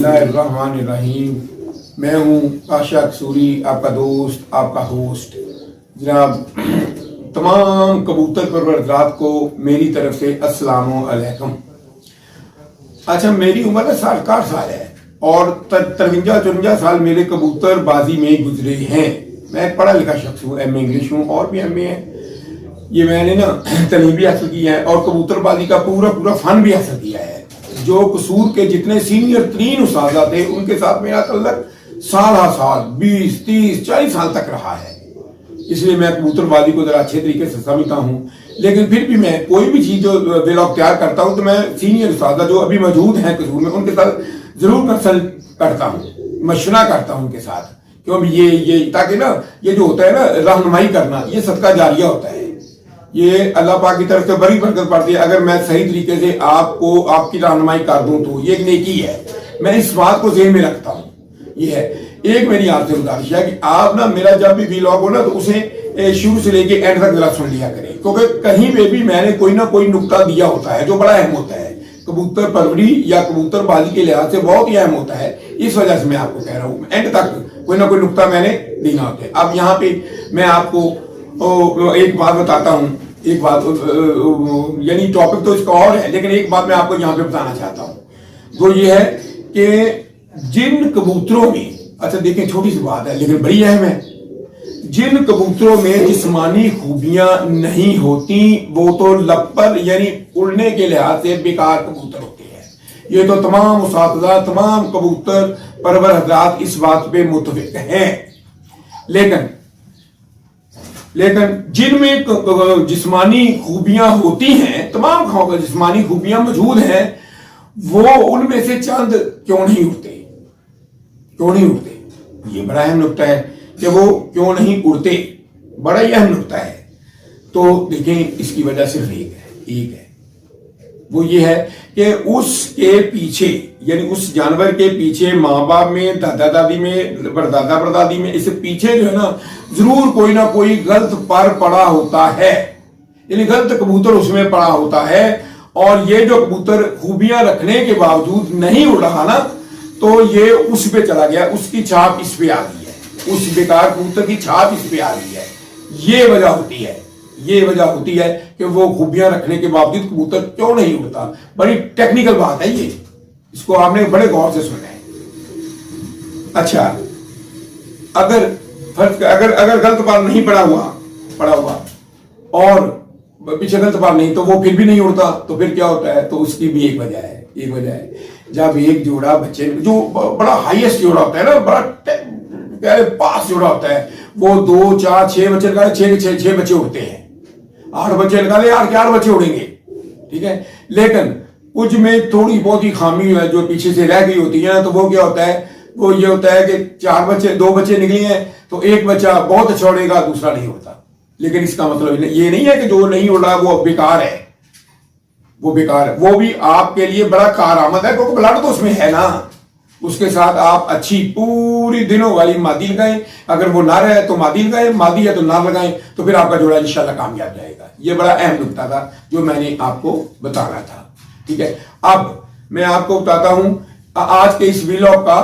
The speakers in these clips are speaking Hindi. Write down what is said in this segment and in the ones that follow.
बिस्मिल्लाहिर्रहमानिर्रहीम। मैं हूँ आशा कसूरी, आपका दोस्त, आपका होस्ट। जनाब, तमाम कबूतर परवर हज़रात को मेरी तरफ से अस्सलामु अलैकुम। अच्छा, मेरी उम्र ना 61 साल है और 53-54 साल मेरे कबूतर बाजी में गुजरे हैं। मैं एक पढ़ा लिखा शख्स हूँ, एम ए इंग्लिश हूँ और भी एम ए है। ये मैंने ना तलीम भी हासिल की है और कबूतरबाजी का पूरा फन भी हासिल किया है। जो कसूर के जितने सीनियर तरीन उस्ताद थे उनके साथ मेरा तल्लक साल 20-30-40 साल तक रहा है। इसलिए मैं कबूतरबाजी को जरा अच्छे तरीके से समझता हूँ। लेकिन फिर भी मैं कोई भी चीज़ जो व्लॉग तैयार करता हूँ तो मैं सीनियर उस्ताद जो अभी मौजूद हैं कसूर में उनके साथ जरूर कंसल्ट करता हूँ, मशवरा करता हूँ उनके साथ। क्यों ये ताकि ना ये जो होता है ना रहनुमाई करना, ये सदका जारिया होता है। ये अल्लाह पाक की तरफ से बड़ी बरकत पड़ती है। अगर मैं सही तरीके से आपको आपकी रहनुमाई कर दूं तो ये एक नेकी है। मैं इस बात को ज़हन में रखता हूँ। ये है एक मेरी आपसे गुजारिश है कि आप ना मेरा जब भी व्लॉग हो ना तो उसे शुरू से लेके एंड तक जरा सुन लिया करें, क्योंकि कहीं पे भी मैंने कोई ना कोई नुक्ता दिया होता है जो बड़ा अहम होता है। कबूतर परवरी या कबूतरबाजी के लिहाज से बहुत ही अहम होता है। इस वजह से मैं आपको कह रहा हूँ एंड तक कोई ना कोई नुक्ता मैंने देना होता है। अब यहाँ पे मैं आपको एक बात बताता हूँ, एक बात यानी टॉपिक तो इसका और है, लेकिन एक बात मैं आपको यहाँ पे बताना चाहता हूँ। वो ये है कि जिन कबूतरों में, अच्छा देखें छोटी सी बात है लेकिन बड़ी अहम है, जिन कबूतरों में जिस्मानी खूबियां नहीं होती वो तो लप्पर यानी उड़ने के लिहाज से बेकार कबूतर होते हैं। ये तो तमाम उस्ताद, तमाम कबूतर परवर हज़रात इस बात पे मुत्तफिक हैं। लेकिन जिनमें जिस्मानी खूबियां होती हैं, तमाम जिस्मानी खूबियां मौजूद हैं, वो उनमें से चंद क्यों नहीं उड़ते? ये बड़ा अहम नुक्ता है कि वो क्यों नहीं उड़ते, बड़ा ही अहम नुक्ता है। तो देखें इसकी वजह सिर्फ एक है, वो ये है कि उसके पीछे यानी उस जानवर के पीछे माँ बाप में, दादा दादी में, परदादा परदादी में, इससे पीछे जो है ना जरूर कोई ना कोई गलत पर पड़ा होता है, यानी गलत कबूतर उसमें पड़ा होता है। और ये जो कबूतर खूबियां रखने के बावजूद नहीं उड़ रहा ना, तो ये उस पे चला गया, उसकी छाप इस पे आ गई है, उस बेकार कबूतर की छाप इस पे आ गई है। ये वजह होती है कि वो खूबियां रखने के बावजूद कबूतर क्यों नहीं उड़ता। बड़ी टेक्निकल बात है ये, इसको आपने बड़े गौर से सुना है। अच्छा, अगर गलत बार नहीं पड़ा हुआ और पीछे गलत बार नहीं तो वो फिर भी नहीं उड़ता, तो फिर क्या होता है? तो उसकी भी एक वजह है। जब एक जोड़ा बच्चे जो बड़ा हाईएस्ट जोड़ा होता है ना, बड़ा पास जोड़ा होता है, वो 2, 4, 6 बच्चे लगा, 6 बच्चे उड़ते हैं। 8 बच्चे लगा ले, 8 बच्चे उड़ेंगे, ठीक है। लेकिन कुछ में थोड़ी बहुत ही खामी है जो पीछे से रह गई होती है ना, तो वो क्या होता है? वो ये होता है कि 2 बच्चे निकले हैं तो एक बच्चा बहुत अच्छा उड़ेगा, दूसरा नहीं उड़ता। लेकिन इसका मतलब ये नहीं है कि जो नहीं उड़ रहा वो बेकार है, वो भी आपके लिए बड़ा कारआमद है, क्योंकि ब्लड तो उसमें है ना। उसके साथ आप अच्छी पूरी दिनों वाली मादी लगाएं, अगर वो नर है तो मादी लगाएं, मादी है तो नर लगाएं, तो फिर आपका जोड़ा इंशाल्लाह कामयाब जाएगा। ये बड़ा अहम नुकता था जो मैंने आपको बताना था, ठीक है। अब मैं आपको बताता हूं, आज के इस व्लॉग का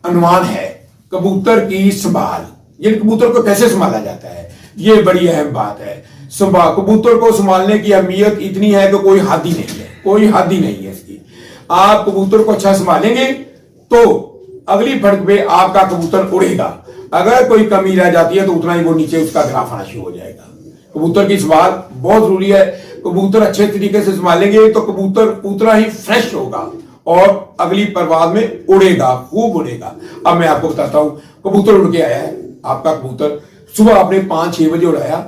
अनुमान है कबूतर की संभाल, ये कबूतर को कैसे संभाला जाता है, ये बड़ी अहम बात है। कबूतर को संभालने की अहमियत इतनी है कि कोई हद ही नहीं है इसकी। आप कबूतर को अच्छा संभालेंगे तो अगली फड़क पे आपका कबूतर उड़ेगा। अगर कोई कमी रह जाती है तो उतना ही वो नीचे उसका ग्राफ आना शुरू हो जाएगा। कबूतर की संभाल बहुत जरूरी है। कबूतर अच्छे तरीके से संभालेंगे तो कबूतर उतना ही फ्रेश होगा और अगली परवाज में उड़ेगा, खूब उड़ेगा। अब मैं आपको बताता हूं, कबूतर उड़ के आया है आपका कबूतर, सुबह आपने 5-6 बजे उड़ाया,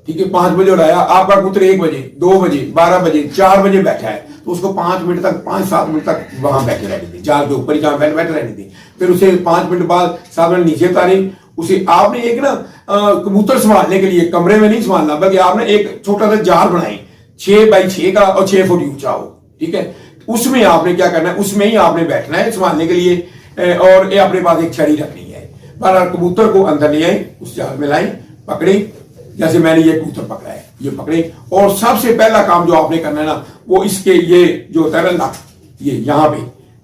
ठीक है, 5 बजे उड़ाया, आपका कबूतर 1 बजे, 2 बजे, 12 बजे, 4 बजे बैठा है, तो उसको 5 मिनट तक, 5-7 मिनट तक वहां बैठे रहने दी, जाल के ऊपर ही जहां बैठे रहने दी। फिर उसे 5 मिनट बाद सामने नीचे उतारे। उसे आपने एक ना कबूतर संभालने के लिए कमरे में नहीं संभालना, बल्कि आपने एक छोटा सा जाल बनाई 6x6 का और 6 फुट ऊंचा हो, ठीक है। उसमें आपने क्या करना है, उसमें ही आपने बैठना है संभालने के लिए, और ये अपने पास एक छड़ी रखनी है। पर कबूतर को अंदर ले आए, उस जाल में लाई, पकड़े, जैसे मैंने ये कबूतर पकड़ा है, ये पकड़े, और सबसे पहला काम जो आपने करना है ना, वो इसके ये जो होता है ना, ये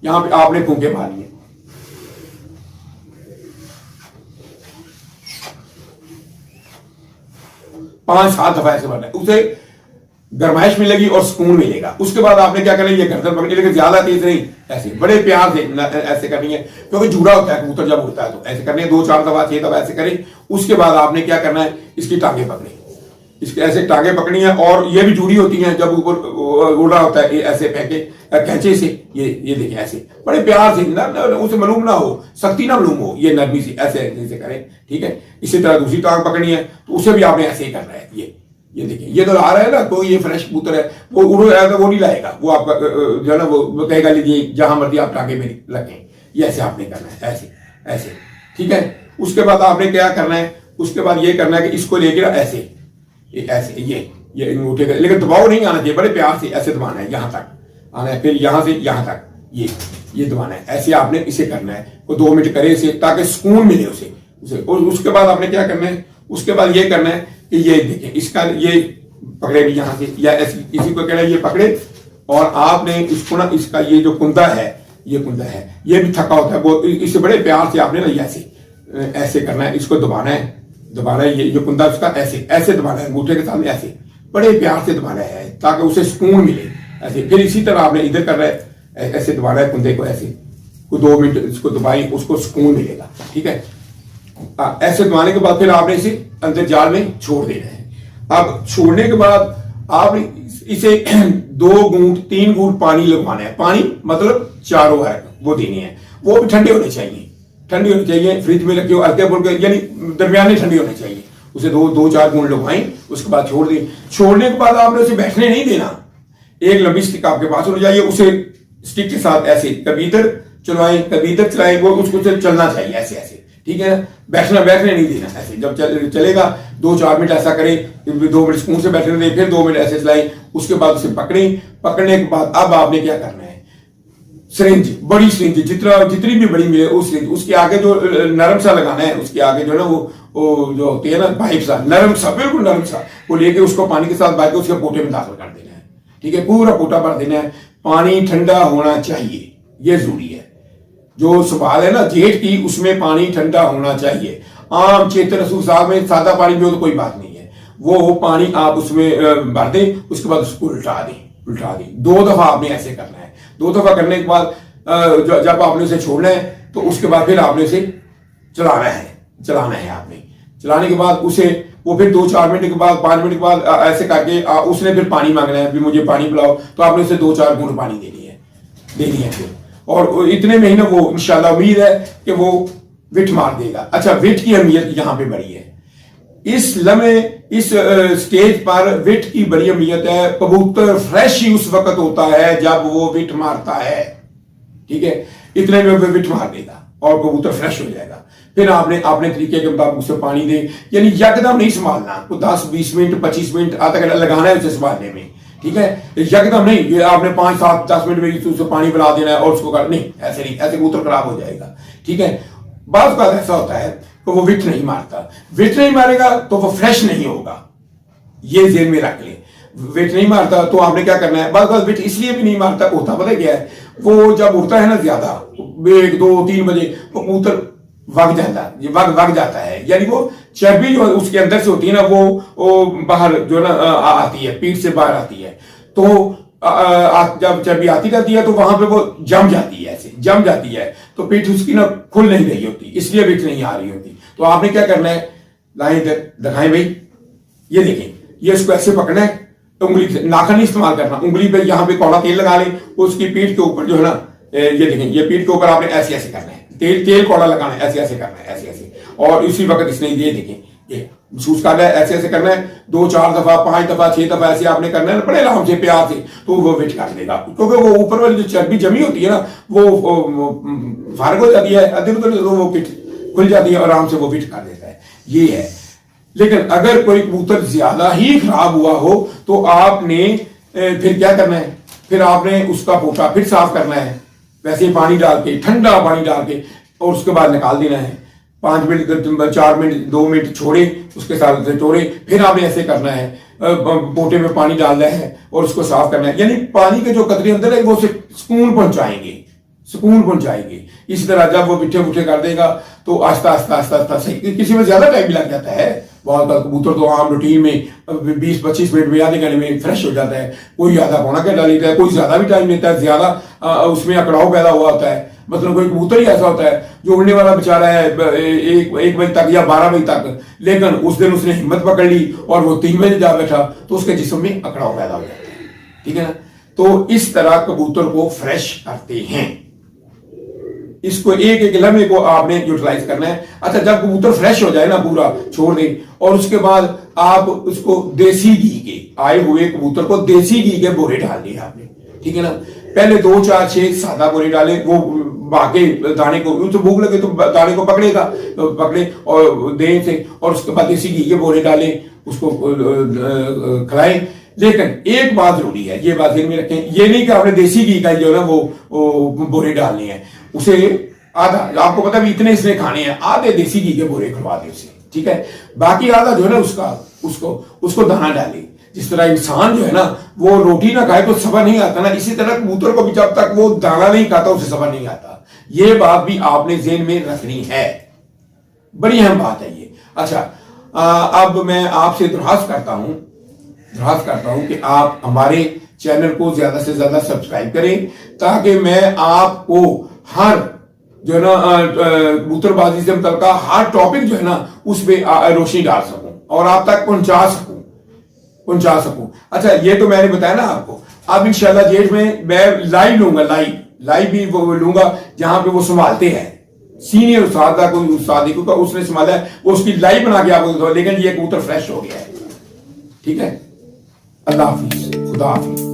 यहां पे आपने फूंके मारनी है। पांच सात दफा ऐसे मारना है, उसे गरमाइश मिलेगी और सुकून मिलेगा। उसके बाद आपने क्या करना है, ये गर्दन पकड़नी, लेकिन ज्यादा तेज नहीं, ऐसे बड़े प्यार से ऐसे करनी है, क्योंकि जुड़ा होता है कबूतर जब उड़ता है तो ऐसे करनी है, 2-4 दफा 6 दफा ऐसे करें। उसके बाद आपने क्या करना है, इसकी टांगे पकड़े, इसके ऐसे टांगे पकड़नी है, और ये भी जुड़ी होती हैं जब ऊपर उड़ रहा होता है, ऐसे फेंके कैंचे से, ये देखिए ऐसे बड़े प्यार से, उसे मालूम ना हो, सख्ती ना मालूम हो, ये नरमी से ऐसे करें, ठीक है। इसी तरह दूसरी टांग पकड़नी है, तो उसे भी आपने ऐसे ही करना है। ये देखिए, ये तो आ रहा है ना, कोई ये फ्रेश कबूतर है, वो उड़ रहा है तो वो नहीं लाएगा, वो आपका जो है ना वो कहेगा लीजिए जहां मर्जी आप टांगे में लगें। ये ऐसे आपने करना है, ऐसे ऐसे, ठीक है। उसके बाद आपने क्या करना है, उसके बाद ये करना है कि इसको लेकर ऐसे ऐसे ये अंगूठे का, लेकिन दबाव नहीं आना चाहिए, बड़े प्यार से ऐसे दबाना है, यहां तक आना है, फिर यहां से यहां तक ये दबाना है, ऐसे आपने इसे करना है। वो 2 मिनट करे इसे, ताकि सुकून मिले उसे। और उसके बाद आपने क्या करना है, उसके बाद ये करना है कि ये देखिए, इसका ये पकड़े भी यहां से, या इसी को कहना है ये पकड़े, और आपने इसको ना, इसका ये जो कुंदा है, ये कुंदा है, ये भी थका होता है, वो इसे बड़े प्यार से आपने ना ऐसे करना है, इसको दबाना है, ये जो कुंदा उसका ऐसे दबाना है, अंगूठे के सामने ऐसे बड़े प्यार से दबाना है, ताकि उसे सुकून मिले ऐसे। फिर इसी तरह आपने इधर करना है, ऐसे दबाना है कुंदे को, ऐसे 2 मिनट इसको दबाई, उसको सुकून मिलेगा, ठीक है। ऐसे दबाने के बाद फिर आपने इसे अंदर जाल में छोड़ देना है। अब छोड़ने के बाद आपने इसे 2 घूंट 3 घूंट पानी लगवाना है, पानी मतलब चारों है वो देनी है, वो भी ठंडे होने चाहिए, फ्रिज में रखे हो हल्के फुल्के, यानी दरमियाने ठंडी होने चाहिए। उसे 2-4 घूंट लगवाएं, उसके बाद छोड़ दें। छोड़ने के बाद आपने उसे बैठने नहीं देना, एक लंबी स्टिक आपके पास हो जाइए, उसे स्टिक के साथ ऐसे कभी इधर चलाएं कभी इधर चलाएं, वो उसको चलना चाहिए ऐसे, ठीक है। बैठने नहीं देना, ऐसे जब चलेगा 2-4 मिनट ऐसा करें, 2 मिनट सुकून से बैठने दें, फिर 2 मिनट ऐसे चलाएं। उसके बाद उसे पकड़ने के बाद अब आपने क्या करना है, सिरिंज, बड़ी सिरिंज, जितनी भी बड़ी मिले उस सिरिंज, उसके आगे जो नरम सा लगाना है, उसके आगे जो है ना वो जो होती है ना पाइप सा, नरम सा, बिल्कुल नरम सा, वो लेके उसको पानी के साथ भर के उसके पोटे में दाखिल कर देना है, ठीक है। पूरा पोटा भर देना है, पानी ठंडा होना चाहिए, ये जरूरी है। जो सवाल है ना जेठ की, उसमें पानी ठंडा होना चाहिए। आम चेतन रसूल साहब में सादा पानी भी हो तो कोई बात नहीं है, वो पानी आप उसमें भर दें, उसके बाद उसको उल्टा दें 2 दफा आपने ऐसे करना है। 2 दफा करने के बाद जब आपने उसे छोड़ना है, तो उसके बाद फिर आपने उसे चलाना है आपने। चलाने के बाद उसे वो फिर 2-4 मिनट के बाद 5 मिनट के बाद ऐसे करके उसने फिर पानी मांगना है, भी मुझे पानी पिलाओ, तो आपने उसे 2-4 घूंट पानी देनी है फिर। और इतने में ही ना वो इंशाल्लाह उम्मीद है कि वो विट मार देगा। अच्छा, विट की अहमियत यहां पे बड़ी है, इस स्टेज पर विट की बड़ी अहमियत है। कबूतर फ्रेश ही उस वक्त होता है जब वो विट मारता है, ठीक है। इतने में वो विट मार देगा और कबूतर फ्रेश हो जाएगा। फिर आपने अपने तरीके के मुताबिक उसे पानी दे, यानी यकदम नहीं संभालना, तो 10-20 मिनट 25 मिनट आधा घंटा लगाना है उसे संभालने में, ठीक है। यकदम नहीं, ये आपने 5-7-10 मिनट में उसे पानी पिला देना है और उसको कर नहीं, ऐसे नहीं, ऐसे कबूतर खराब हो जाएगा, ठीक है। बात का ऐसा होता है कि वो विट नहीं मारता, विट नहीं मारेगा तो वो फ्रेश नहीं होगा, ये जेल में रख ले। विट नहीं मारता तो आपने क्या करना है, बस विट इसलिए भी नहीं मारता, होता पता क्या है, वो जब उड़ता है ना ज्यादा 1-2-3 बजे, वो कबूतर वग जाता है, यानी वो चर्बी जो उसके अंदर से होती है ना, वो बाहर जो ना आती है, पीठ से बाहर आती है, तो जब चर्बी आती रहती है तो वहां पे वो जम जाती है, ऐसे जम जाती है, तो पीठ उसकी ना खुल नहीं रही होती, इसलिए विट नहीं आ रही होती। तो आपने क्या करना है, लाएं इधर दिखाएं भाई, ये देखें, ये इसको ऐसे पकड़ना है, उंगली से, नाखन नहीं इस्तेमाल करना, उंगली पे यहाँ पे कौड़ा तेल लगा ले, उसकी पीठ के ऊपर जो है ना, ये देखें, ये पीठ के ऊपर आपने ऐसे ऐसे करना है, तेल कौड़ा लगाना है, ऐसे ऐसे करना है, ऐसे, और इसी वक्त इसने ये देखें, ये महसूस करना है, ऐसे करना है, 2-4 दफा 5 दफा 6 दफा ऐसे आपने करना है, बड़े आराम से प्यार से, तो वो विट कर देगा, क्योंकि वो ऊपर वाली जो चर्बी जमी होती है ना, वो फारग हो जाती है, अदर उधर तो वो विट खुल जाती है, आराम से वो विट कर देता है, ये है। लेकिन अगर कोई कबूतर ज्यादा ही खराब हुआ हो तो आपने फिर क्या करना है, फिर आपने उसका पोटा फिर साफ करना है, वैसे पानी डाल के, ठंडा पानी डाल के, और उसके बाद निकाल देना है। 5 मिनट 4 मिनट 2 मिनट छोड़े, उसके साथ छोड़े, फिर आपने ऐसे करना है, पोटे में पानी डालना है और उसको साफ करना है, यानी पानी के जो कतरे अंदर है वो उसे सुकून सुकून पहुंचाएगी। इसी तरह जब वो बिठे बुठे कर देगा तो आस्ता आस्ता आस्ता आस्ता सही, किसी में ज्यादा टाइम भी लग जाता है। बहुत कबूतर तो आम रूटीन में 20-25 मिनट में आधे घंटे में फ्रेश हो जाता है, कोई आधा पौना घंटा लेता है, कोई ज्यादा भी टाइम लेता है, ज्यादा उसमें अकड़ाव पैदा हुआ होता है। मतलब कोई कबूतर ही ऐसा होता है जो उड़ने वाला बेचारा है 1 बजे तक या 12 बजे तक, लेकिन उस दिन उसने हिम्मत पकड़ ली और वो 3 बजे जा बैठा तो उसके जिस्म में अकड़ाव पैदा हो जाता है। ठीक है ना। तो इस तरह कबूतर को फ्रेश करते हैं। इसको एक एक लम्हे को आपने यूटिलाइज करना है। अच्छा, जब कबूतर फ्रेश हो जाए ना, पूरा छोड़ दें, और उसके बाद आप उसको देसी घी के, आए हुए कबूतर को देसी घी के बोरे डाल दिए आपने। ठीक है ना। पहले 2 4 6 सादा बोरे डाले, वो बाकी दाने को, उसे भूख लगे तो दाने को पकड़ेगा, तो पकड़े और दें से, और उसके बाद देसी घी के बोरे डालें, उसको खिलाएं। लेकिन एक बात जरूरी है, ये बात ध्यान में रखें, ये नहीं कि आपने देसी घी का जो है ना वो बोरे डालने हैं, उसे आधा, आपको पता भी इतने इसने खाने हैं, आधे देसी घी के बोरे खिलवा दे उसे। ठीक है। बाकी आधा जो है ना उसको दाना डाले। जिस तरह इंसान जो है ना वो रोटी ना खाए तो सब्र नहीं आता ना, इसी तरह कबूतर को भी जब तक वो दाना नहीं खाता उसे सब्र नहीं आता। ये बात भी आपने ज़हन में रखनी है, बड़ी अहम बात है ये। अच्छा, अब मैं आपसे दरख्वास्त करता हूं कि आप हमारे चैनल को ज्यादा से ज्यादा सब्सक्राइब करें, ताकि मैं आपको हर जो है ना कबूतरबाजी से मतलब का हर टॉपिक जो है ना उस पर रोशनी डाल सकूं और आप तक पहुंचा सकूं। अच्छा, ये तो मैंने बताया ना आपको। अब इंशाल्लाह जेठ में मैं लाइव लूंगा, लाइव भी वो लूंगा जहां पे वो संभालते हैं, सीनियर उस्ताद का कोई उस्ताद को उसने संभाला है, वो उसकी लाइव बना के आपको, लेकिन ये कबूतर फ्रेश हो गया है। ठीक है। अल्लाह हाफिज, खुदा हाफिज।